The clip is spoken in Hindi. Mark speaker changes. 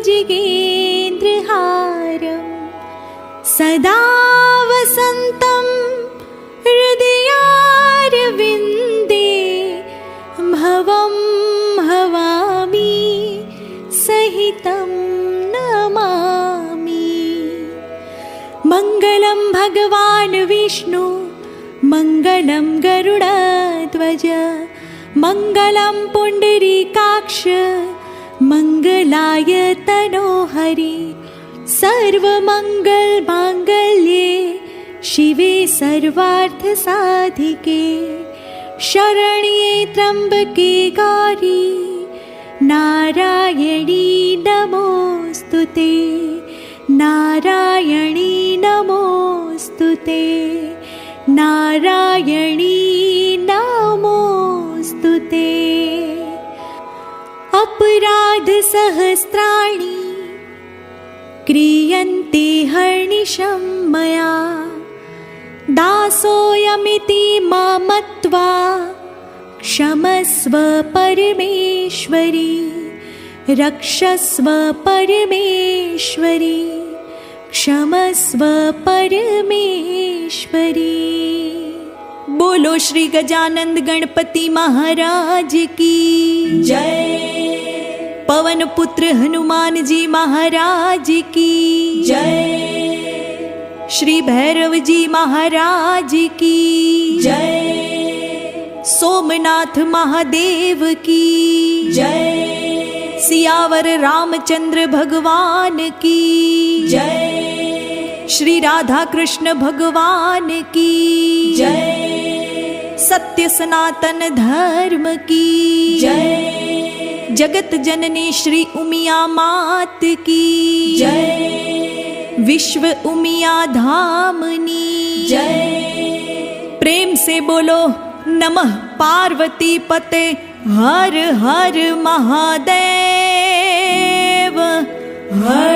Speaker 1: भुजगेन्द्रहारं सदा वसन्तं हृदयारविन्दे भवं भवामि सहितं नमामि। मङ्गलं भगवान् विष्णु मङ्गलं गरुडध्वज मङ्गलं पुण्डरीकाक्ष मङ्गलाय तनोहरि। सर्वमङ्गलमाङ्गल्ये शिवे सर्वार्थसाधिके शरण्ये त्र्यम्बके गौरी नारायणी नमोऽस्तुते नारायणी नमोऽस्तुते नारायणी नमोऽस्तुते। अपराधसहस्राणि क्रियन्ते हर्निशं मया दासोऽयमिति मत्वा क्षमस्व परमेश्वरी रक्षस्व परमेश्वरी क्षमस्व परमेश्वरी। बोलो श्री गजानंद गणपति महाराज की जय। पवन पुत्र हनुमान जी महाराज की जय। श्री भैरव जी महाराज की जय। सोमनाथ महादेव की जय। सियावर रामचंद्र भगवान की जय। श्री राधा कृष्ण भगवान की जय। सत्य सनातन धर्म की जय। जगत जननी श्री उमिया मात की जय। विश्व उमिया धामनी जय। प्रेम से बोलो नमः पार्वती पते हर हर महादेव हर